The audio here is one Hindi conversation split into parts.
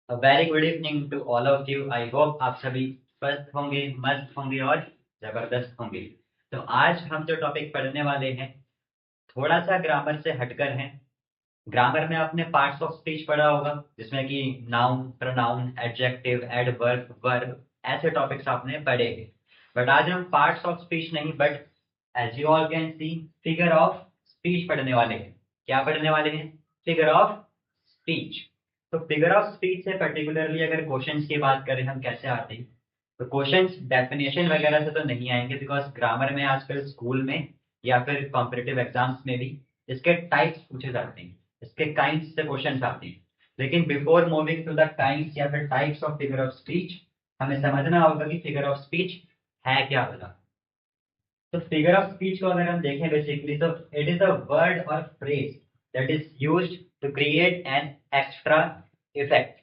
Very good evening to all of you. I hope आप सभी स्वस्थ होंगे, मस्त होंगे और जबरदस्त होंगे। तो आज हम जो टॉपिक पढ़ने वाले हैं थोड़ा सा ग्रामर से हटकर है। ग्रामर में आपने पार्ट्स ऑफ स्पीच पढ़ा होगा, जिसमें कि noun, pronoun, adjective, adverb, verb, ऐसे टॉपिक्स आपने पढ़े हैं। बट आज हम पार्ट्स ऑफ स्पीच नहीं, but as you all can see figure of speech पढ़ने वाले हैं। क्या पढ़ने वाले हैं? Figure of speech. तो फिगर ऑफ स्पीच से पर्टिकुलरली अगर क्वेश्चंस की बात करें हम कैसे आते हैं, तो क्वेश्चंस डेफिनेशन वगैरह से तो नहीं आएंगे, बिकॉज ग्रामर में आजकल स्कूल में या फिर कॉम्पिटिटिव एग्जाम्स में भी इसके टाइप्स पूछे जाते हैं, इसके काइंड्स से क्वेश्चंस आते हैं। लेकिन before moving to the kinds या फिर types of figure of speech, हमें समझना होगा कि फिगर ऑफ स्पीच है क्या वाला। तो फिगर ऑफ स्पीच को अगर हम देखें बेसिकली, तो इट इज अ वर्ड और phrase that is used to create an extra effect.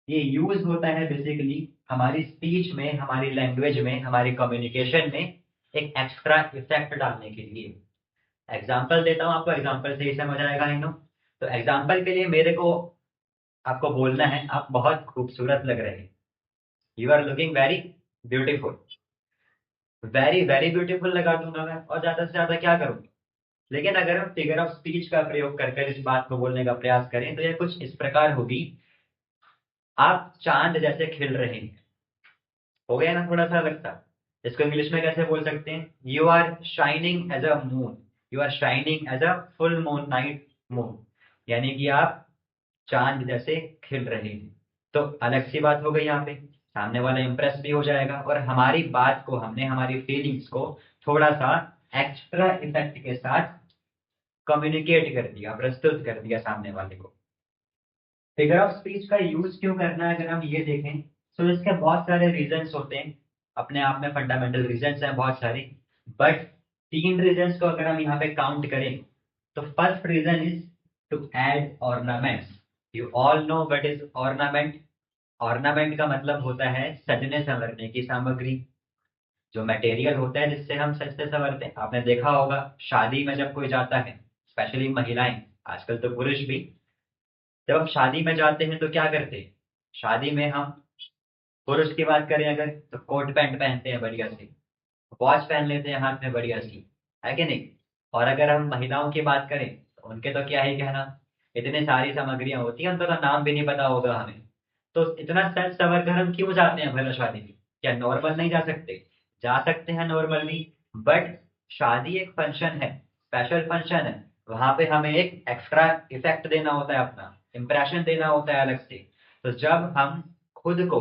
ये यूज होता है बेसिकली हमारी स्पीच में, हमारी लैंग्वेज में, हमारी कम्युनिकेशन में एक एक्स्ट्रा इफेक्ट डालने के लिए। एग्जाम्पल देता हूँ आपको, एग्जाम्पल से ही समझ आएगा इन। तो एग्जाम्पल के लिए मेरे को आपको बोलना है, आप बहुत खूबसूरत लग रहे हैं। You are looking very beautiful. Very very beautiful लगा दूंगा मैं, और ज्यादा से ज्यादा क्या करूंगा। लेकिन अगर हम फिगर ऑफ स्पीच का प्रयोग कर इस बात को बोलने का प्रयास करें, तो यह कुछ इस प्रकार होगी। आप चांद जैसे खिल रहे हैं। हो गया ना थोड़ा सा लगता। इसको इंग्लिश में कैसे बोल सकते हैं? You are shining as a moon. You are shining as a full moon, night moon. यानी कि आप चांद जैसे खिल रहे हैं। तो अलग सी बात हो गई यहाँ पे। सामने वाला इंप्रेस भी हो जाएगा, और हमारी बात को, हमने हमारी फीलिंग्स को थोड़ा सा एक्स्ट्रा इफेक्ट के साथ कम्युनिकेट कर दिया, प्रस्तुत कर दिया सामने वाले को। फिगर ऑफ स्पीच का यूज क्यों करना है अगर हम ये देखें, तो इसके बहुत सारे रीजंस होते हैं। अपने आप में फंडामेंटल रीजंस हैं बहुत सारे। बट तीन रीजंस को अगर हम यहाँ पे काउंट करें, तो first reason is to add ornaments. You all know what is ornament. Ornament का मतलब होता है सजने संवरने की सामग्री, जो मटेरियल होता है जिससे हम सजते संवरते हैं। आपने देखा होगा शादी में जब कोई जाता है, स्पेशली महिलाएं, आजकल तो पुरुष भी, जब हम शादी में जाते हैं तो क्या करते हैं? शादी में हम, पुरुष की बात करें अगर, तो कोट पैंट पहनते हैं बढ़िया से, वॉच पहन लेते हैं हाथ में बढ़िया सी, है कि नहीं? और अगर हम महिलाओं की बात करें, तो उनके तो क्या ही कहना। इतनी सारी सामग्रियां होती हैं, उनका तो नाम भी नहीं पता होगा हमें। तो इतना सज संवर कर हम क्यों जाते हैं भला शादी में? क्या नॉर्मल नहीं जा सकते? जा सकते हैं नॉर्मली। बट शादी एक फंक्शन है, स्पेशल फंक्शन है। वहां पे हमें एक एक्स्ट्रा इफेक्ट देना होता है, अपना इंप्रेशन देना होता है अलग से। तो जब हम खुद को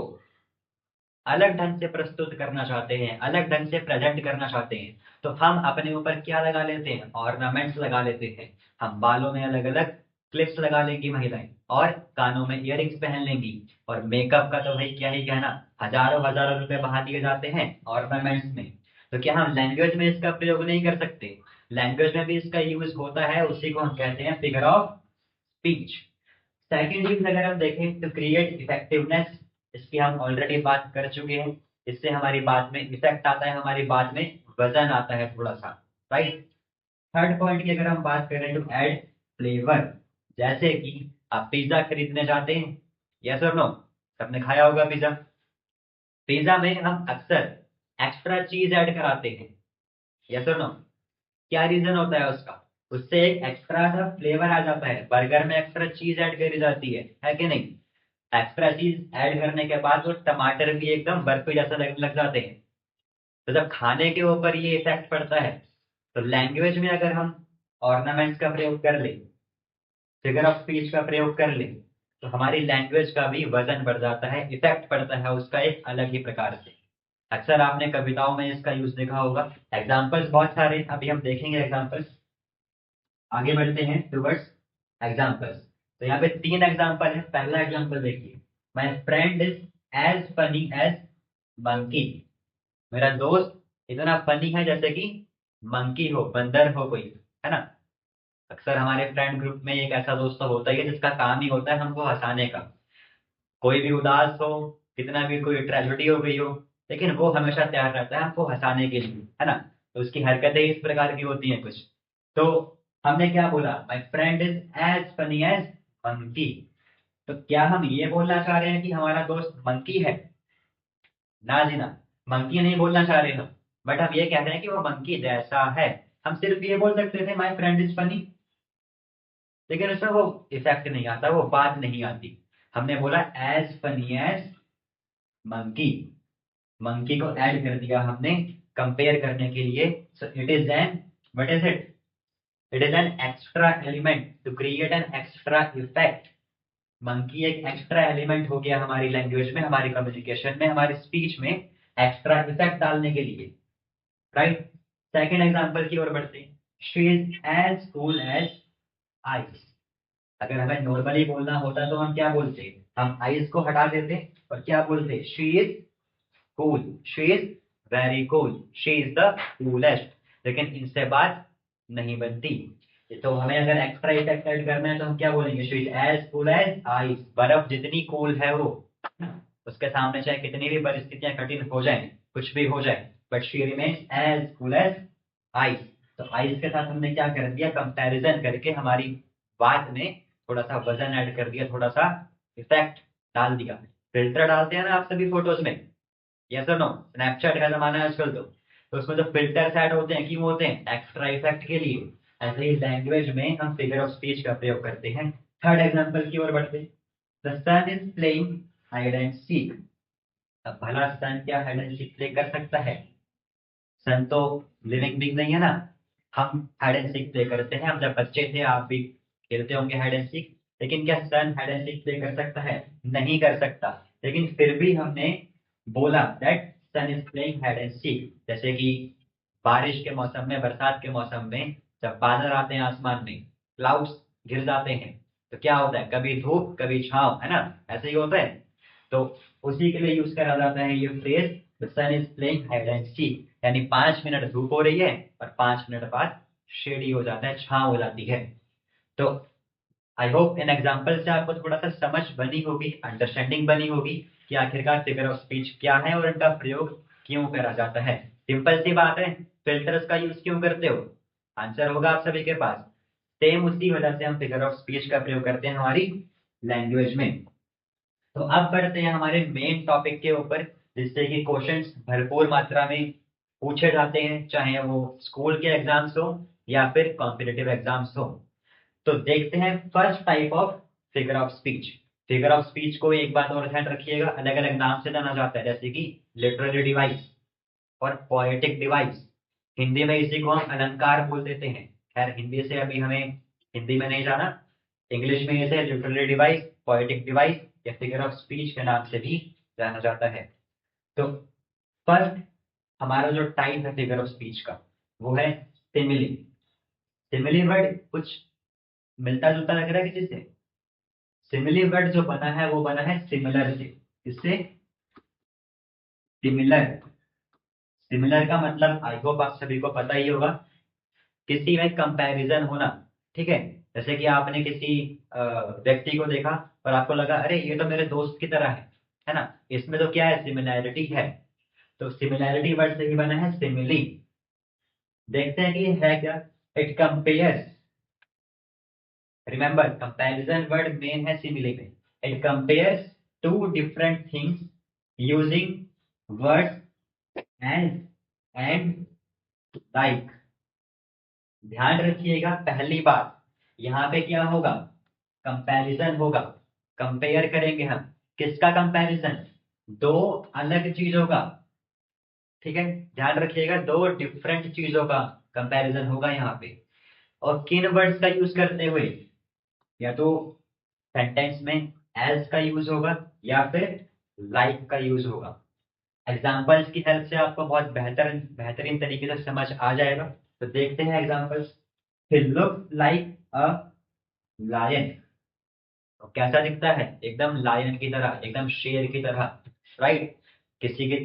अलग ढंग से प्रस्तुत करना चाहते हैं, अलग ढंग से प्रेजेंट करना चाहते हैं, तो हम अपने ऊपर क्या लगा लेते हैं? ऑर्नामेंट्स लगा लेते हैं। हम बालों में अलग अलग क्लिप्स लगा लेंगी महिलाएं, और कानों में इयररिंग्स पहन लेंगी। और मेकअप का तो भाई क्या ही कहना, हजारों हजारों रुपए बहा दिए जाते हैं ऑर्नामेंट्स में। तो क्या हम लैंग्वेज में इसका प्रयोग नहीं कर सकते? लैंग्वेज में भी इसका यूज होता है, उसी को हम कहते हैं फिगर ऑफ स्पीच। सेकेंड चीज अगर हम देखें, तो क्रिएट इफेक्टिवनेस। इसकी हम ऑलरेडी बात कर चुके हैं। इससे हमारी बात में इफेक्ट आता है, हमारी बात में वजन आता है थोड़ा सा, राइट। थर्ड पॉइंट की अगर हम बात करें, टू ऐड फ्लेवर। जैसे कि आप पिज्जा खरीदने जाते हैं, यस और नो? सबने खाया होगा पिज्जा। पिज्जा में हम अक्सर एक्स्ट्रा चीज ऐड कराते हैं, यस और नो? क्या रीजन होता है उसका? उससे एक एक्स्ट्रा सा फ्लेवर आ जाता है। बर्गर में एक्स्ट्रा चीज ऐड करी जाती है कि नहीं? एक्स्ट्रा चीज ऐड करने के बाद वो टमाटर भी एकदम बर्फ जैसा लगने लग जाते हैं। तो जब खाने के ऊपर ये इफेक्ट पड़ता है, तो लैंग्वेज में अगर हम ऑर्नामेंट्स का प्रयोग कर ले, फिगर ऑफ स्पीच का प्रयोग कर ले, तो हमारी लैंग्वेज का भी वजन बढ़ जाता है, इफेक्ट पड़ता है उसका एक अलग ही प्रकार से। अक्सर आपने कविताओं में इसका यूज देखा होगा। एग्जाम्पल्स बहुत सारे अभी हम देखेंगे एग्जाम्पल्स। आगे बढ़ते हैं टुवर्ड्स एग्जाम्पल्स। तो यहाँ पे तीन एग्जाम्पल है। पहला एग्जाम्पल देखिए, my friend is as funny as monkey. मेरा दोस्त इतना फनी है जैसे कि मंकी हो, बंदर हो कोई, है ना? अक्सर हमारे फ्रेंड ग्रुप में एक ऐसा दोस्त तो होता ही है जिसका काम ही होता है हमको हंसाने का। कोई भी उदास हो, कितना भी कोई ट्रेजेडी हो गई हो, लेकिन वो हमेशा तैयार रहता है हमको हंसाने के लिए, है ना? तो उसकी हरकतें इस प्रकार की होती हैं कुछ। तो हमने क्या बोला? My friend is as funny as monkey. तो क्या हम ये बोलना चाह रहे हैं कि हमारा दोस्त मंकी है? ना जी ना, मंकी नहीं बोलना चाह रहे हम, बट हम ये कह रहे हैं कि वो मंकी जैसा है। हम सिर्फ ये बोल सकते थे माई फ्रेंड इज फनी, लेकिन उसमें वो इफेक्ट नहीं आता, वो बात नहीं आती। हमने बोला as funny as monkey, monkey को ऐड कर दिया हमने कंपेयर करने के लिए। So it is an, what is it? It is an extra element to create an extra effect. Monkey एक एक्स्ट्रा एलिमेंट हो गया हमारी लैंग्वेज में, हमारी कम्युनिकेशन में, हमारी स्पीच में एक्स्ट्रा इफेक्ट डालने के लिए, राइट? सेकेंड एग्जाम्पल की ओर बढ़ते हैं। She is as cool as ice. अगर हमें नॉर्मली बोलना होता तो हम क्या बोलते? हम आइस को हटा देते और क्या बोलते? She is cool, she is very cool, she is the coolest. लेकिन इनसे बात नहीं बनती। तो हमें अगर एक्स्ट्रा इफेक्ट ऐड करना है तो हम क्या बोलेंगे? She is as cool as ice. बर्फ जितनी कूल है वो, उसके सामने चाहे कितनी भी परिस्थितियां कठिन हो जाए, कुछ भी हो जाए, but she remains as cool as ice. तो आइस के साथ हमने क्या कर दिया? कंपैरिजन करके हमारी बात में थोड़ा सा वजन ऐड कर दिया, थोड़ा सा इफेक्ट डाल दिया। फिल्टर डालते हैं ना आप सभी फोटोज में, यस और नो? स्नैपचैट का जमाना है आजकल। तो उसमें जो फिल्टर्स ऐड होते हैं क्यों होते हैं? एक्स्ट्रा इफेक्ट के लिए। ऐसे ही लैंग्वेज में हम फिगर ऑफ स्पीच का प्रयोग करते हैं। थर्ड एग्जांपल की ओर बढ़ते हैं। The sun is playing hide and seek. अब भला सन क्या हाइड एंड सीक प्ले कर सकता है? सन तो लिविंग बीइंग नहीं है ना। हम हाइड एंड सीक प्ले करते हैं, हम जब बच्चे थे आप भी खेलते होंगे हाइड एंड सीक। लेकिन क्या सन हाइड एंड सीक प्ले कर सकता है? नहीं कर सकता। लेकिन फिर भी हमने बोला that sun is playing hide and seek. जैसे कि बारिश के मौसम में, बरसात के मौसम में, जब बादल आते हैं आसमान में, क्लाउड्स घिर जाते हैं, तो क्या होता है? कभी धूप कभी छांव, है ना? ऐसे ही होता है। तो उसी के लिए यूज करा जाता है ये phrase, the sun is playing hide and seek. यानी 5 मिनट धूप हो रही है और 5 मिनट बाद शेडी हो जाता है, छांव हो जाती है। तो आई होप इन एग्जाम्पल से आपको थोड़ा सा समझ बनी होगी, अंडरस्टैंडिंग बनी होगी कि आखिरकार फिगर ऑफ स्पीच क्या है और इनका प्रयोग क्यों करा जाता है। सिंपल सी बात है, फिल्टर्स का यूज क्यों करते हो? आंसर होगा आप सभी के पास। सेम उसी वजह से हम फिगर ऑफ स्पीच का प्रयोग करते हैं हमारी लैंग्वेज में। तो अब बढ़ते हैं हमारे मेन टॉपिक के ऊपर, जिससे कि क्वेश्चंस भरपूर मात्रा में पूछे जाते हैं, चाहे वो स्कूल के एग्जाम्स हो या फिर कॉम्पिटिटिव एग्जाम्स हो। तो देखते हैं first type of figure of speech. Figure of speech को एक बात और ध्यान रखिएगा, अलग अलग नाम से जाना जाता है, जैसे कि लिटरेरी डिवाइस और पोएटिक डिवाइस। हिंदी में इसी को हम अलंकार बोल देते हैं। खैर हिंदी से अभी हमें हिंदी में नहीं जाना, इंग्लिश में इसे लिटरेरी डिवाइस, पोएटिक डिवाइस या फिगर ऑफ स्पीच के नाम से भी जाना जाता है। तो फर्स्ट हमारा जो टाइप है फिगर ऑफ स्पीच का, वो है सिमिली। सिमिली वर्ड कुछ मिलता जुलता लग रहा है किसी से? सिमिली वर्ड जो बना है वो बना है सिमिलर से। इससे सिमिलर, सिमिलर का मतलब आई होप आप सभी को पता ही होगा, किसी में कंपैरिजन होना। ठीक है, जैसे कि आपने किसी व्यक्ति को देखा और आपको लगा अरे ये तो मेरे दोस्त की तरह है ना? इसमें तो क्या है? सिमिलैरिटी है। तो सिमिलैरिटी वर्ड से ही बना है सिमिली। देखते हैं कि ये है क्या। It compares, remember comparison word main है सिमिली में। It compares two different things using words and like. ध्यान रखिएगा पहली बात, यहाँ पे क्या होगा? कंपैरिजन होगा। कंपेयर करेंगे हम, किसका कंपैरिजन? दो अलग चीजों का। ठीक है, ध्यान रखिएगा, दो डिफरेंट चीजों का कंपैरिजन होगा यहाँ पे। और किन वर्ड्स का यूज करते हुए? या तो सेंटेंस में एज का यूज होगा या फिर लाइक का यूज होगा। एग्जाम्पल्स की हेल्प से आपको बहुत बेहतरीन तरीके से समझ आ जाएगा। तो देखते हैं examples. He looks like a lion. तो कैसा दिखता है? एकदम लायन की तरह, एकदम शेर की तरह, राइट? किसी की,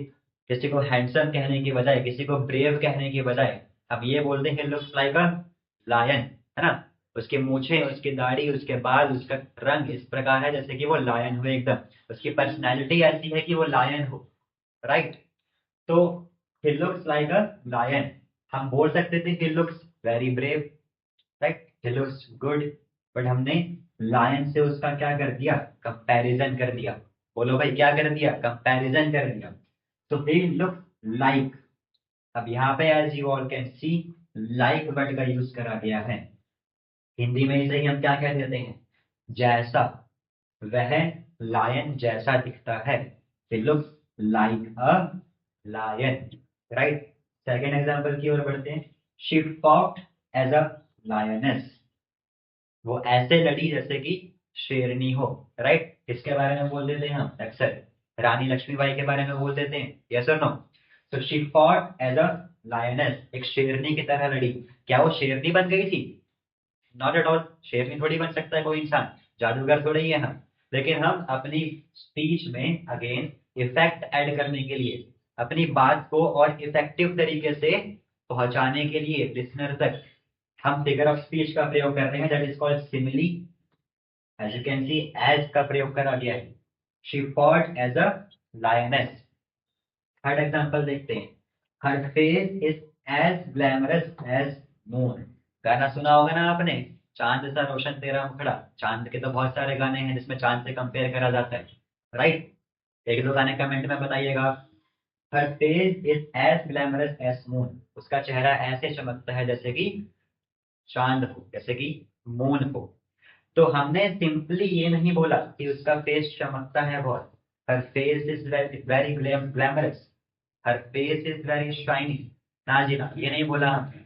किसी को हैंडसम कहने की बजाय, किसी को ब्रेव कहने की बजाय हम ये बोलते हैं लुक्स लाइक अ लायन, है ना? उसकी मूछें, उसकी दाढ़ी, उसके बाल, उसका रंग इस प्रकार है जैसे कि वो लायन हो एकदम। उसकी पर्सनैलिटी ऐसी है कि वो लायन हो, राइट? तो he looks like a lion. हम बोल सकते थे he looks very brave, right? He looks good, but हमने लायन से उसका क्या कर दिया, कंपैरिजन कर दिया। बोलो भाई क्या कर दिया, कंपैरिजन कर दिया। तो ही लुक लाइक, अब यहाँ पे as you all can see like word का यूज करा गया है। हिंदी में इसे ही हम क्या कह देते हैं, जैसा, वह लायन जैसा दिखता है, it looks like a lion, right. Second example की ओर बढ़ते हैं, she fought as a lioness, वो ऐसे लड़ी जैसे कि शेरनी हो, राइट। किसके बारे में बोल देते हैं हम अक्सर, रानी लक्ष्मीबाई के बारे में बोल देते हैं, यस और नो। तो she fought as a lioness, एक शेरनी की तरह लड़ी। क्या वो शेरनी बन गई थी, नॉट एट ऑल, शेरनी थोड़ी बन सकता है कोई इंसान, जादूगर थोड़ा ही है हम। लेकिन हम अपनी स्पीच में अगेन इफेक्ट ऐड करने के लिए, अपनी बात को और इफेक्टिव तरीके से पहुंचाने के लिए लिसनर तक हम फिगर ऑफ स्पीच का प्रयोग कर रहे हैं, that is called simile. As you can see as का प्रयोग करा गया है, she fought as a lioness. Third example देखते हैं, her face is as glamorous as moon. गाना सुना होगा ना आपने, चांद सा रोशन तेरा मुखड़ा। चांद के तो बहुत सारे गाने हैं जिसमें चांद से कंपेयर करा जाता है, राइट। एक दो गाने कमेंट में बताइएगा आप। Her face is as glamorous as moon, उसका चेहरा ऐसे चमकता है जैसे कि चांद हो, जैसे कि मून हो। तो हमने सिंपली ये नहीं बोला कि उसका फेस चमकता है बहुत, her face is very glamorous, her face is very shiny, ना जी ना, ये नहीं बोला हमने।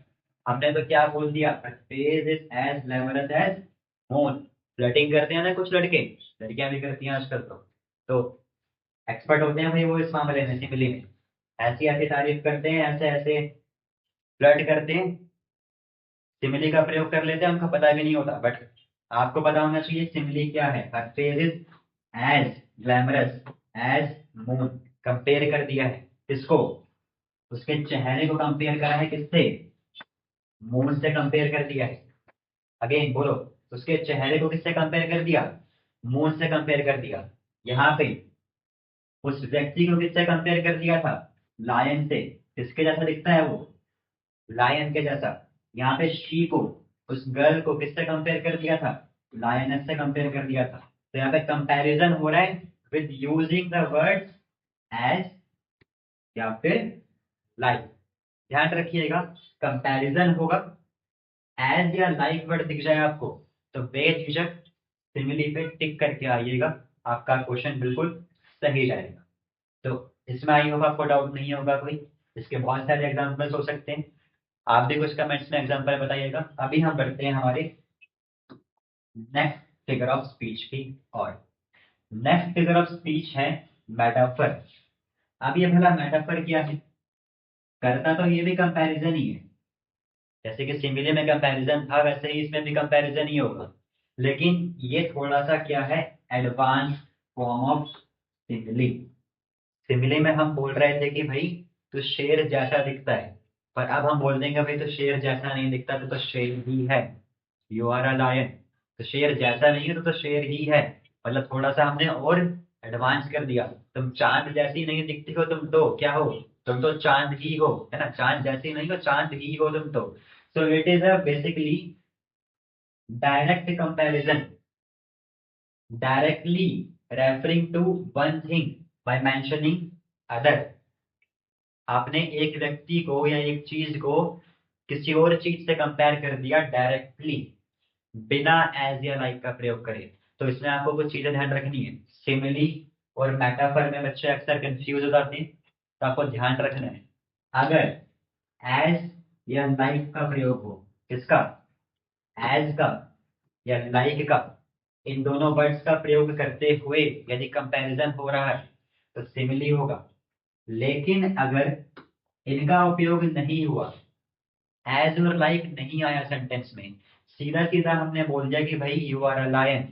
हमने तो क्या बोल दिया, her face is as glamorous as moon. Flirting करते हैं ना कुछ लड़के, लड़कियां भी करती हैं आजकल। तो एक्सपर्ट होते हैं भाई वो इस मामले में, सिमिली में, ऐसी ऐसी तारीफ करते हैं, ऐसे ऐसे फ्लर्ट करते हैं, सिमिली का प्रयोग कर लेते हैं, उनको पता भी नहीं होता। बट आपको पता होना चाहिए सिमिली क्या है। Her face is as glamorous as moon, compare कर दिया है किसको, उसके चेहरे को कंपेयर करा है किससे, मून से कंपेयर कर दिया है। अगेन बोलो, उसके चेहरे को किससे कंपेयर कर दिया, मून से कंपेयर कर दिया। यहाँ पे उस व्यक्ति को किससे कंपेयर कर दिया था, लायन से। किसके जैसा दिखता है वो, लायन के जैसा। यहाँ पे शी को, उस गर्ल को किससे कंपेयर कर दिया था, लायनेस से कंपेयर कर दिया था। तो यहाँ पे कंपैरिजन हो रहा है with using the word as या फिर लाइक। ध्यान रखिएगा, कंपैरिजन होगा, एज या लाइक वर्ड दिख जाए आपको तो बेझिझक सिमिली पे टिक करके आइएगा, आपका क्वेश्चन बिल्कुल सही जाएगा। तो इसमें आई होगा आपको डाउट नहीं होगा कोई, इसके बहुत सारे एग्जाम्पल्स हो सकते हैं। आप भी कुछ कमेंट्स में एग्जाम्पल बताइएगा। अभी हम बढ़ते हैं हमारे नेक्स्ट फिगर ऑफ स्पीच की और नेक्स्ट फिगर ऑफ स्पीच है मेटाफर। अब ये भला मेटाफर क्या है, करता तो ये भी कंपैरिजन ही है, जैसे कि सिमिली में कंपैरिजन था वैसे ही इसमें भी कंपैरिजन ही होगा। लेकिन ये थोड़ा सा क्या है, advance form of simile. Simile में हम बोल रहे थे कि भाई तो शेर जैसा दिखता है, पर अब हम बोल देंगे भाई तो शेर जैसा नहीं दिखता, तो शेर ही है, यू आर अ लायन। तो शेर जैसा नहीं है तो शेर ही है, मतलब थोड़ा सा हमने और एडवांस कर दिया। तुम चांद जैसी नहीं दिखती हो, तुम तो क्या हो, तुम तो चांद ही हो, है ना, चांद जैसी नहीं हो, चांद ही हो तुम तो। So it is a basically direct comparison, directly referring to one thing by mentioning other. आपने एक व्यक्ति को या एक चीज को किसी और चीज से कंपेयर कर दिया डायरेक्टली, बिना एज या लाइक का प्रयोग करें। तो इसमें आपको कुछ चीजें ध्यान रखनी है, सिमिली और मेटाफर में बच्चे अक्सर कंफ्यूज हो जाते हैं, तो आपको ध्यान रखना है। अगर एज या लाइक का प्रयोग हो, किसका, एज का या लाइक का, इन दोनों वर्ड्स का प्रयोग करते हुए यदि कंपैरिजन हो रहा है तो सिमिली होगा। लेकिन अगर इनका उपयोग नहीं हुआ, एज और लाइक नहीं आया सेंटेंस में, सीधा सीधा हमने बोल दिया कि भाई you are a lion,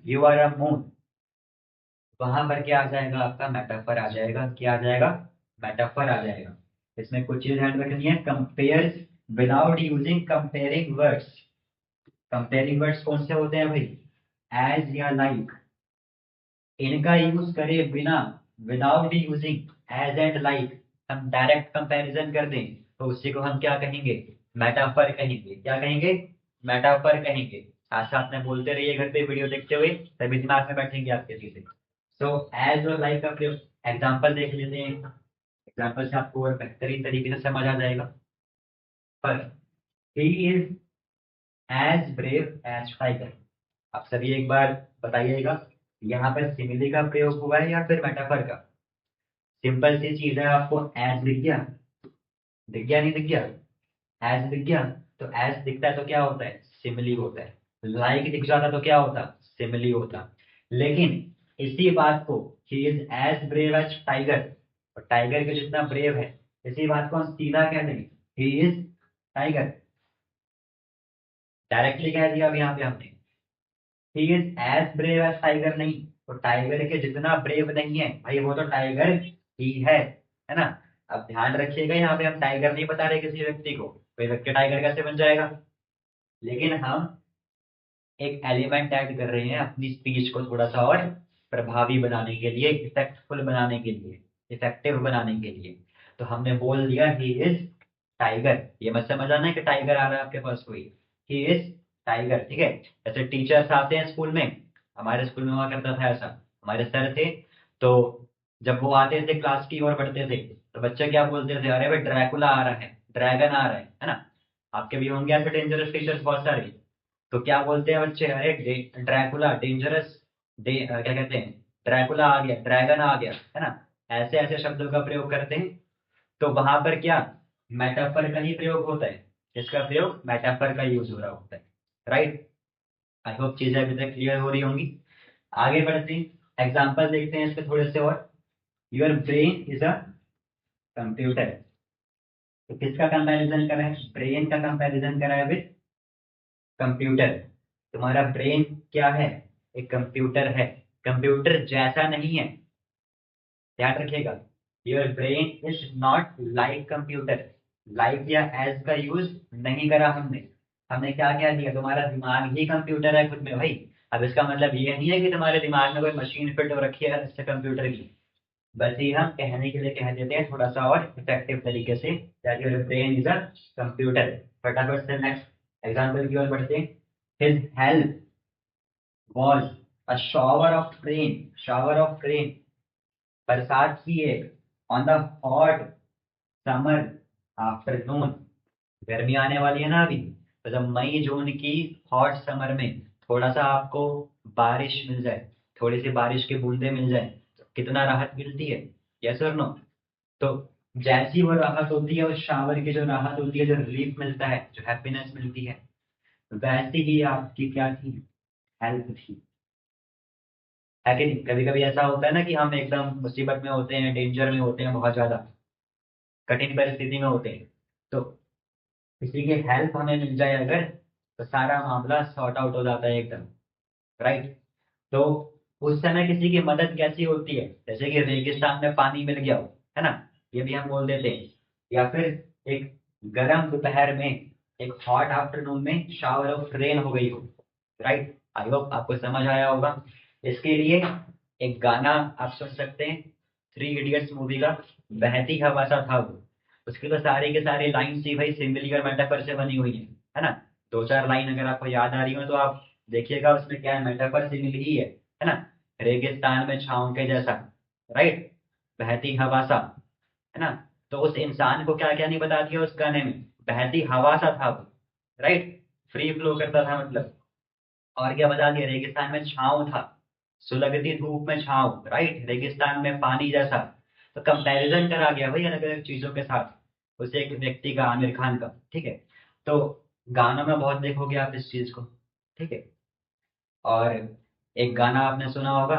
you are a moon, वहां पर क्या आ जाएगा, आपका मेटाफर आ जाएगा। क्या आ जाएगा, मेटाफर आ जाएगा। इसमें कुछ चीज ध्यान रखनी है, compare without using comparing words. Comparing words कौन से होते हैं भाई, एज या लाइक, इनका यूज करे बिना, without using as and like, हम डायरेक्ट कंपैरिजन कर दें तो उसी को हम क्या कहेंगे, मेटाफर कहेंगे। क्या कहेंगे, मेटाफर कहेंगे। साथ साथ में बोलते रहिए घर पे वीडियो देखते हुए, तभी दिमाग में बैठेंगे आपके चीजें। सो एज और लाइक का प्रयोग, एग्जाम्पल देख लेते हैं। एग्जाम्पल से आपको और बेहतरीन तरीके से समझ आ जाएगा। पर he is as brave as tiger. आप सभी एक बार बताइएगा, यहाँ पर सिमिली का प्रयोग हुआ है या फिर मेटाफर का? सिंपल सी चीज है, आपको एज दिख गया, दिख गया नहीं दिख गया? एज दिख गया, तो एज दिखता है तो क्या होता है? सिमिली होता है। लाइक दिख जाता तो क्या होता? सिमिली होता। लेकिन इसी बात को he is as brave as tiger, और टाइगर के जितना ब्रेव है, इसी बात को हम सीधा कह देंगे ही इज टाइगर। डायरेक्टली कह दिया अब यहाँ पे हमने, he is as brave as tiger नहीं, तो टाइगर के जितना ब्रेव नहीं है भाई, वो तो टाइगर ही है ना? अब ध्यान रखिएगा, यहाँ पे हम टाइगर नहीं बता रहे किसी व्यक्ति को, कोई व्यक्ति टाइगर कैसे बन जाएगा? लेकिन हम एक एलिमेंट ऐड कर रहे हैं अपनी स्पीच को थोड़ा सा और प्रभावी बनाने के लिए, इफेक्टफुल बनाने के लिए, इफेक्टिव बनाने के लिए। तो हमने बोल दिया ही इज टाइगर। ये मत समझ आना है कि टाइगर आ रहा है आपके पास कोई, ही इज टाइगर, ठीक है? जैसे टीचर्स आते हैं स्कूल में, हमारे स्कूल में हुआ करता था ऐसा, हमारे सर थे, तो जब वो आते थे क्लास की ओर बढ़ते थे, तो बच्चे क्या बोलते थे? अरे भाई ड्रैकुला आ रहा है, ड्रैगन आ रहा है ना? आपके भी होंगे ऐसे डेंजरस टीचर्स बहुत सारे। तो क्या बोलते हैं बच्चे? अरे ड्रैकुला डेंजरस, क्या कहते हैं? ड्रैकुला आ गया, ड्रैगन आ गया, है ना? ऐसे ऐसे शब्दों का प्रयोग करते हैं। तो वहां पर क्या मेटाफर का ही प्रयोग होता है? इसका प्रयोग मेटाफर का यूज हो रहा होता है, राइट? आई होप चीजें अभी तक क्लियर हो रही होंगी। आगे बढ़ते हैं, एग्जाम्पल देखते हैं इसके थोड़े से और। Your brain is a computer. तो किसका कंपैरिजन करा है? ब्रेन का कंपैरिजन करा है विद कंप्यूटर। तुम्हारा ब्रेन क्या है? एक कंप्यूटर है, कंप्यूटर जैसा नहीं है, ध्यान रखिएगा। Your brain is not like computer. Like या एज का यूज नहीं करा हमने। हमने क्या क्या दिया? तुम्हारा दिमाग ही कंप्यूटर है खुद में भाई। अब इसका मतलब ये नहीं है कि तुम्हारे दिमाग में कोई मशीन फिट हो रखी है इससे कंप्यूटर की, बस ये हम कहने के लिए कह देते हैं थोड़ा सा और इफेक्टिव तरीके से, that your brain is a computer. फटाफट से नेक्स्ट एग्जाम्पल की ओर बढ़ते हैं। His health was a shower of rain, बरसात की एक on the hot summer afternoon। गर्मी आने वाली है ना अभी, तो जब मई जून की हॉट समर में थोड़ा सा आपको बारिश मिल जाए, थोड़ी सी बारिश की बूंदे मिल जाए, तो कितना राहत मिलती है? यस और नो? तो जैसी वो राहत होती है, उस शावर की जो राहत होती है, जो रिलीफ मिलता है, जो हैप्पीनेस मिलती है, वैसी ही आपकी क्या थी? हेल्थ थी। है कि नहीं? कभी कभी ऐसा होता है ना कि हम एकदम मुसीबत में होते हैं, डेंजर में होते हैं, बहुत ज्यादा कठिन परिस्थिति में होते हैं, तो किसी की हेल्प हमें मिल जाए अगर, तो सारा मामला सॉर्ट आउट हो जाता है एकदम, राइट? तो उस समय किसी की मदद कैसी होती है? जैसे कि रेगिस्तान में पानी मिल गया हो, है ना? ये भी हम बोल देते हैं। या फिर एक गर्म दोपहर में, एक हॉट आफ्टरनून में शावर ऑफ रेन हो गई हो, राइट? आई होप आपको समझ आया होगा। इसके लिए एक गाना आप सुन सकते हैं, थ्री इडियट्स मूवी का, बहती हवा सा था वो। उसकी तो सारी के सारी लाइन सी भाई सिंबली और मेटाफर से बनी हुई है ना? दो चार लाइन अगर आपको याद आ रही हो तो आप देखिएगा, उसमें क्या है, मेटाफर सिमिली ही है ना? रेगिस्तान में छाँव के जैसा, राइट? बहती हवा सा, है ना? तो उस इंसान को क्या क्या नहीं बता दिया उस गाने में? बहती हवा सा था वो, राइट? फ्री फ्लो करता था मतलब। और क्या बता दिया? रेगिस्तान में छाँव था, सुलगती धूप में छाँव, राइट? रेगिस्तान में पानी जैसा। तो कंपैरिजन करा गया भाई अलग अलग चीजों के साथ, उस एक व्यक्ति का, आमिर खान का, ठीक है? तो गानों में बहुत देखोगे आप इस चीज को, ठीक है? और एक गाना आपने सुना होगा,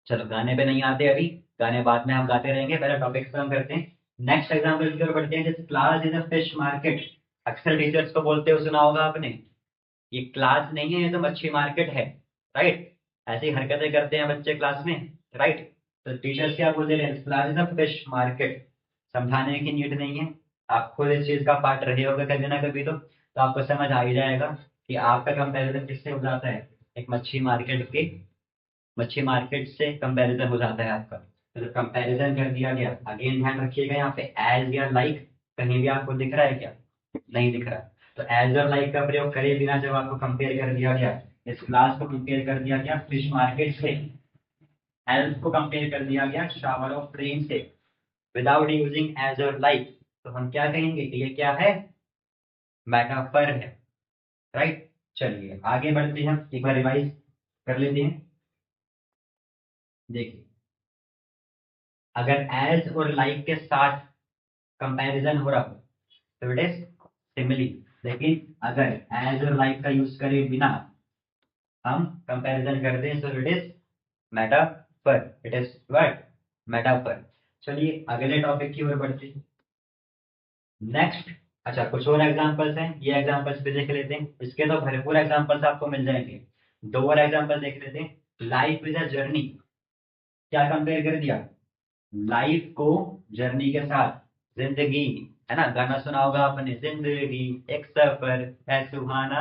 चलो गाने पे नहीं आते अभी, गाने बाद में हम गाते रहेंगे, पहले टॉपिक पे हम करते हैं। नेक्स्ट एग्जाम्पल की ओर बढ़ते हैं, जैसे class in a fish market. अक्सर टीचर्स को बोलते हुए सुना होगा आपने, ये क्लास नहीं है, ये तो मच्छी मार्केट है, राइट? ऐसी हरकतें करते हैं बच्चे क्लास में, राइट? तो टीचर्स क्या बोलते हैं? Class in a fish market. समझाने की नीड नहीं है, आप खुद इस चीज का पार्ट रहे होगे कभी ना कभी, तो आपको समझ आ ही जाएगा कि आपका कंपैरिजन किससे हो जाता है? एक मच्छी मार्केट से कंपैरिजन हो जाता है आपका। तो जब कंपैरिजन कर दिया गया, अगेन ध्यान रखिएगा यहाँ पे एज या लाइक कहीं भी आपको दिख रहा है क्या? नहीं दिख रहा। तो एज और लाइक का प्रयोग करे बिना जब आपको कंपेयर कर दिया गया, इस क्लास को कंपेयर कर दिया गया फिश मार्केट से, हेल्थ को कंपेयर कर दिया गया शावर ऑफ रेन से, विदाउट यूजिंग एज और लाइक, तो हम क्या कहेंगे कि ये क्या है, मेटाफर है। राइट, चलिए आगे बढ़ते हैं, एक बार रिवाइज कर लेते हैं। देखिए, अगर एज और लाइक के साथ कंपैरिजन हो रहा हो तो इट इज सिमिली, लेकिन अगर एज और लाइक का यूज करे बिना हम कंपैरिजन करते हैं तो it is metaphor, it is what, metaphor. चलिए अगले टॉपिक की ओर बढ़ते हैं। नेक्स्ट, अच्छा कुछ और एग्जांपल्स हैं, ये एग्जांपल्स भी देख लेते हैं, इसके तो भरपूर एग्जांपल्स आपको मिल जाएंगे। दो और एग्जांपल देख लेते हैं। लाइफ इज अ जर्नी, क्या कंपेयर कर दिया, लाइफ को जर्नी के साथ, जिंदगी, है ना, गाना सुना होगा आपने, जिंदगी एक सफर है सुहाना।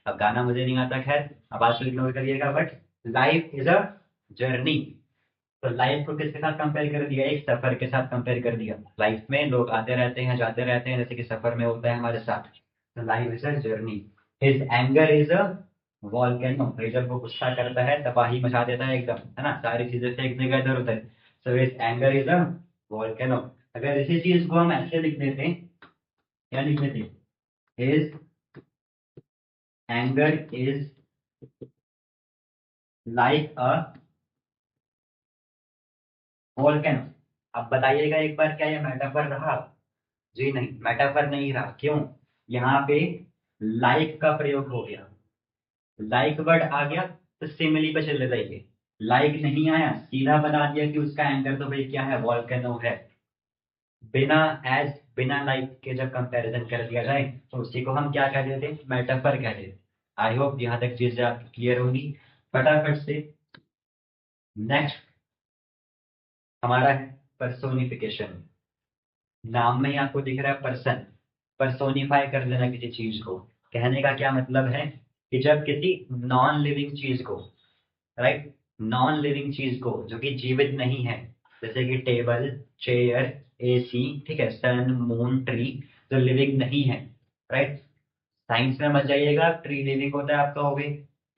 अब गाना मुझे नहीं आता, खैर आवाज को इग्नोर करिएगा, but life is a journey, तो लाइफ को किसके साथ कंपेयर कर दिया, एक सफर के साथ कंपेयर कर दिया। लाइफ में लोग आते रहते हैं जाते रहते हैं, जैसे कि सफर में होता है हमारे साथ, तो life is a journey. His anger is a volcano, जब वो गुस्सा करता है तबाही मचा देता है एकदम, है ना, सारी चीजें फेंक देगा इधर उधर। So his anger is a volcano. अगर इसी चीज को हम ऐसे लिख देते हैं, क्या लिख देते, his anger is like a volcano. अब बताइएगा एक बार, क्या ये मेटाफर रहा, जी नहीं, मेटाफर नहीं रहा। क्यों, यहाँ पे लाइक का प्रयोग हो गया, लाइक वर्ड आ गया तो सिमिली पे चले जाइए। लाइक नहीं आया, सीधा बता दिया कि उसका एंगर तो भाई क्या है, वॉल्केनो है। बिना एज बिना लाइक के जब कंपैरिजन कर दिया जाए तो उसी को हम क्या कह देते, मेटाफर कह देते। आई होप यहाँ तक चीजें आपकी क्लियर होगी। फटाफट से नेक्स्ट हमारा है पर्सोनिफिकेशन। नाम में ही आपको दिख रहा है पर्सन, पर्सोनिफाई कर देना किसी चीज को। कहने का क्या मतलब है कि जब किसी नॉन लिविंग चीज को, राइट, नॉन लिविंग चीज को जो कि जीवित नहीं है, जैसे कि टेबल, चेयर, एसी, ठीक है, सन, मून, ट्री, जो लिविंग नहीं है, राइट। साइंस में मत जाइएगा, ट्री लिविंग होता है आप कहोगे,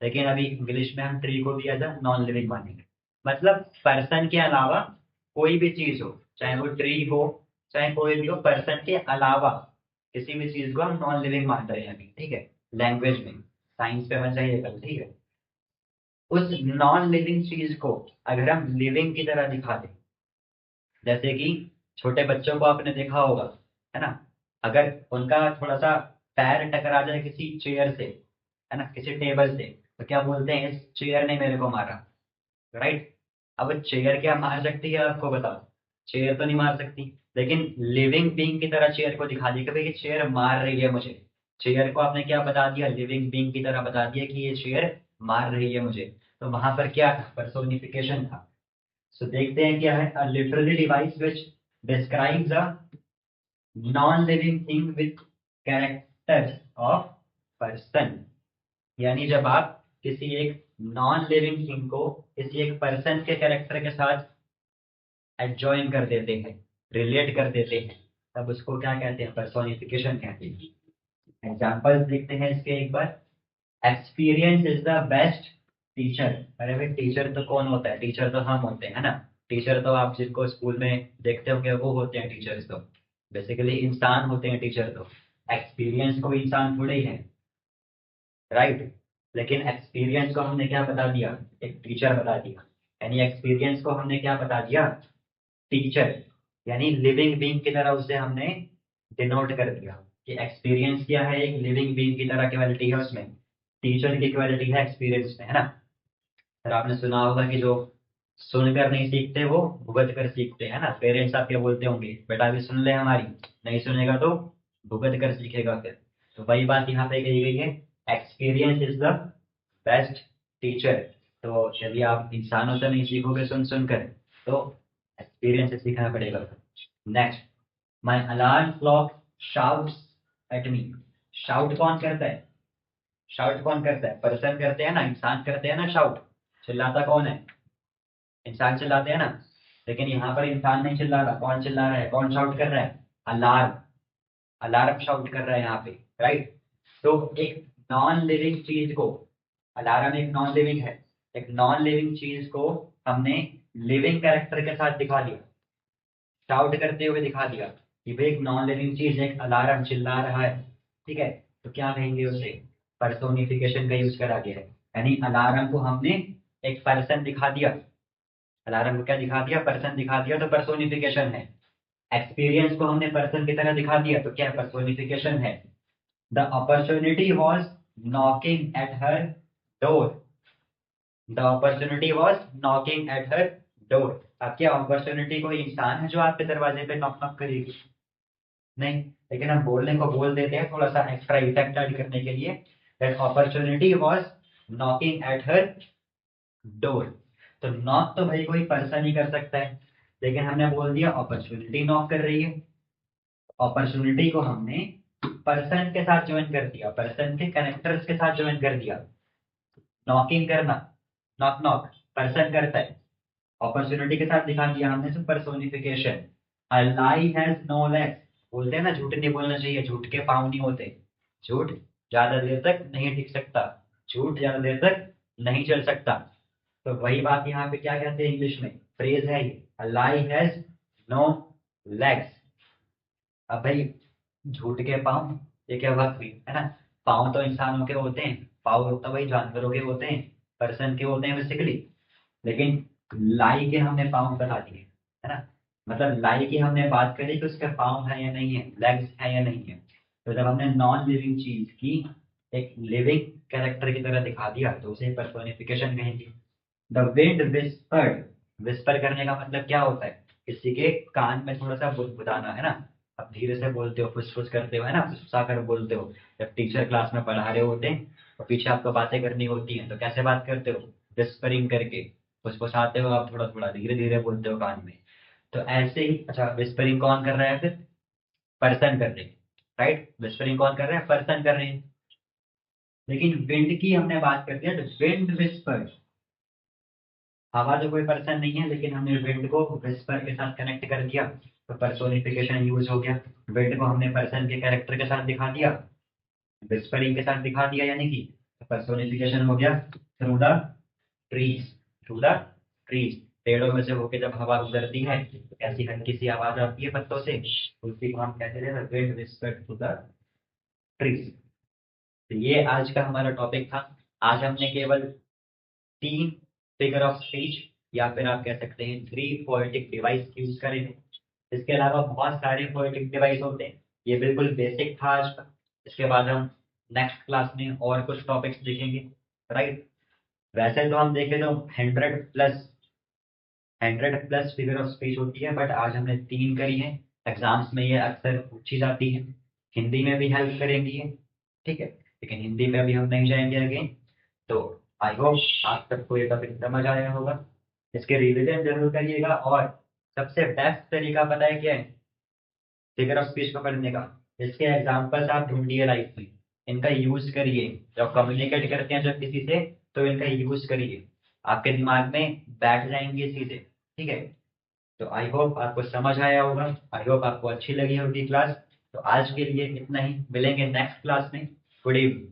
लेकिन अभी इंग्लिश में हम ट्री को भी एज अ नॉन लिविंग मानेंगे। मतलब पर्सन के अलावा कोई भी चीज हो, चाहे वो ट्री हो, चाहे कोई भी हो, पर्सन के अलावा किसी भी चीज को हम नॉन लिविंग मान रहे हैं अभी, ठीक है, लैंग्वेज में। साइंस पे मत जाइएगा, ठीक है। उस नॉन लिविंग चीज को अगर हम लिविंग की तरह दिखा दें, जैसे कि छोटे बच्चों को आपने देखा होगा, है ना, अगर उनका थोड़ा सा पैर टकरा जाए किसी चेयर से, है ना, किसी टेबल से, तो क्या बोलते हैं, इस चेयर ने मेरे को मारा, राइट। अब चेयर क्या मार सकती है आपको बताओ, चेयर तो नहीं मार सकती, लेकिन लिविंग बीइंग की तरह चेयर को दिखा दिया कि भाई ये चेयर मार रही है मुझे। चेयर को आपने क्या बता दिया, लिविंग बीइंग की तरह बता दिया कि ये चेयर मार रही है मुझे, तो वहां पर क्या था, पर्सोनिफिकेशन था। सो देखते हैं क्या है, a literary device which describes a non living thing with characters of person. यानी जब आप किसी एक नॉन लिविंग थिंग को किसी एक पर्सन के कैरेक्टर के साथ एडजॉइन कर देते हैं, रिलेट कर देते हैं, तब उसको क्या कहते हैं, पर्सोनिफिकेशन कहते हैं। एग्जाम्पल्स देखते हैं इसके एक बार। Experience is the best teacher. अरे भाई टीचर तो कौन होता है, टीचर तो हम होते हैं, है ना। टीचर तो आप जिनको स्कूल में देखते होंगे वो होते हैं टीचर्स, तो बेसिकली इंसान होते हैं टीचर तो। एक्सपीरियंस कोई इंसान थोड़े ही है, राइट। लेकिन एक्सपीरियंस को हमने क्या बता दिया, एक टीचर बता दिया। यानी एक्सपीरियंस को हमने क्या बता दिया, टीचर। यानी लिविंग बीइंग की तरह उसे हमने डिनोट कर दिया कि एक्सपीरियंस क्या है, एक लिविंग बीइंग की तरह क्वालिटी है उसमें, टीचर की क्वालिटी है एक्सपीरियंस में, है ना। फिर आपने सुना होगा कि जो सुनकर नहीं सीखते वो भुगत कर सीखते हैं ना, पेरेंट्स आपके बोलते होंगे बेटा अभी सुन ले हमारी, नहीं सुनेगा तो भुगत कर सीखेगा फिर। तो वही बात यहाँ पे कही गई है, experience is the best teacher. तो यदि आप इंसानों से नहीं सीखोगे सुन सुनकर, तो एक्सपीरियंस से सीखना पड़ेगा। Next, my alarm clock shouts at me. Shout कौन करता है, शाउट कौन करता है, पर्सन करते हैं ना, इंसान करते हैं ना शाउट। चिल्लाता कौन है, इंसान चिल्लाते हैं ना। लेकिन यहाँ पर इंसान नहीं चिल्ला रहा, कौन चिल्ला रहा है, कौन शाउट कर रहा है, अलार्म। अलार्म शाउट कर रहा है यहाँ पे, राइट। तो एक नॉन लिविंग चीज को, अलार्म एक नॉन लिविंग है, एक नॉन लिविंग चीज को हमने लिविंग कैरेक्टर के साथ दिखा दिया, शाउट करते हुए दिखा दिया कि भाई एक नॉन लिविंग चीज, एक अलार्म चिल्ला रहा है, ठीक है, तो क्या कहेंगे उसे, पर्सोनिफिकेशन का यूज करा गया है। यानी अलार्म को हमने एक पर्सन दिखा दिया, अलार्म को क्या दिखा दिया, पर्सन दिखा दिया, तो पर्सोनिफिकेशन है। एक्सपीरियंस को हमने पर्सन की तरह दिखा दिया, तो क्या पर्सोनिफिकेशन है। The opportunity was knocking at her door, the opportunity was knocking at her door. अब क्या अपॉर्चुनिटी कोई इंसान है जो आपके दरवाजे पे नॉक नॉक करेगी, नहीं, लेकिन हम बोलने को बोल देते हैं थोड़ा सा एक्स्ट्रा इफेक्ट ऐड करने के लिए, that opportunity was knocking at her door. तो नॉक तो भाई कोई पर्सन ही कर सकता है, लेकिन हमने बोल दिया अपॉर्चुनिटी नॉक कर रही है, अपॉर्चुनिटी को हमने पर्सन के साथ ज्वाइन कर दिया, पर्सन के कनेक्टर्स के साथ ज्वाइन कर दिया। नॉकिंग करना, नॉक नॉक पर्सन करता है, अपॉर्चुनिटी के साथ दिखा दिया हमने, तो personification. A lie has no legs, बोलते हैं ना झूठ नहीं बोलना चाहिए, झूठ के पाँव नहीं होते, झूठ ज्यादा देर तक नहीं टिक सकता, झूठ ज्यादा देर तक नहीं चल सकता। तो वही बात यहाँ पे क्या कहते हैं इंग्लिश में, फ्रेज है ये, अ लाई हैज नो लेग्स। अब भाई झूठ के पाँव, ये क्या बात हुई, है ना, पाँव तो इंसानों के होते हैं, पाँव तो भाई जानवरों के होते हैं, पर्सन के होते हैं बेसिकली, लेकिन लाई के हमने पाँव बता दिए, है ना, मतलब लाई की हमने बात करी कि उसके पाँव है या नहीं है, लेग्स है या नहीं है। तो जब हमने नॉन लिविंग चीज की एक लिविंग कैरेक्टर की तरह दिखा दिया, तो उसे पर्सोनिफिकेशन कहेंगे। द विंड विस्पर्ड, विस्पर करने का मतलब क्या होता है, किसी के कान में थोड़ा सा बुदबुदाना, है ना, अब धीरे से बोलते हो, फुसफुस करते हो, है ना, फुसफुसा कर बोलते हो। जब टीचर क्लास में पढ़ा रहे होते हैं और पीछे आपको बातें करनी होती हैं, तो कैसे बात करते हो, विस्परिंग करके फुसफुसाते हो आप, थोड़ा थोड़ा धीरे धीरे बोलते हो कान में। तो ऐसे ही, अच्छा विस्परिंग कौन कर रहा है फिर, पर्सन कर रहे हैं, राइट, विस्परिंग कौन कर रहे हैं, पर्सन कर रहे हैं। लेकिन विंड की हमने बात कर दिया, तो विंड विस्पर, हवा तो कोई पर्सन नहीं है, लेकिन हमने विंड को विस्पर के साथ कनेक्ट कर दिया, तो पर्सोनिफिकेशन यूज हो गया। विंड को हमने पर्सन के कैरेक्टर के साथ दिखा दिया, विस्परिंग के साथ दिखा दिया, यानी कि पर्सोनिफिकेशन हो गया through the trees, through the trees. पेड़ों में से होके जब हवा गुजरती है तो कैसी हल्की सी आवाज आती है पत्तों से, उसी को हम कहते हैं wind whisper through the trees. तो ये आज का हमारा टॉपिक था। आज हमने केवल 3 फिगर ऑफ स्पीच, या फिर आप कह सकते हैं 3 पोएटिक डिवाइस यूज करेंगे। इसके अलावा बहुत सारे पोएटिक डिवाइस होते हैं, ये बिल्कुल बेसिक था आज का। इसके बाद हम नेक्स्ट क्लास में और कुछ टॉपिक्स देखेंगे, राइट। वैसे तो हम देखें तो 100 प्लस फिगर ऑफ स्पीच होती है, बट आज हमने 3 करी है। एग्जाम्स में ये अक्सर पूछी जाती है, हिंदी में भी हेल्प करेंगी ये, ठीक है, लेकिन हिंदी में अभी हम नहीं जाएंगे अगेन। तो आई होप आप सबको ये टॉपिक समझ आया होगा, इसके रिविजन जरूर करिएगा। और सबसे बेस्ट तरीका पता है क्या है फिगर ऑफ स्पीच को पढ़ने का, इसके एग्जाम्पल्स आप ढूंढिए लाइफ में, इनका यूज करिए, जब कम्युनिकेट करते हैं जब किसी से, तो इनका यूज करिए, आपके दिमाग में बैठ जाएंगे चीजें, ठीक है। तो आई होप आपको समझ आया होगा, आई होप आपको अच्छी लगी होगी क्लास। तो आज के लिए इतना ही, मिलेंगे नेक्स्ट क्लास में। Good evening.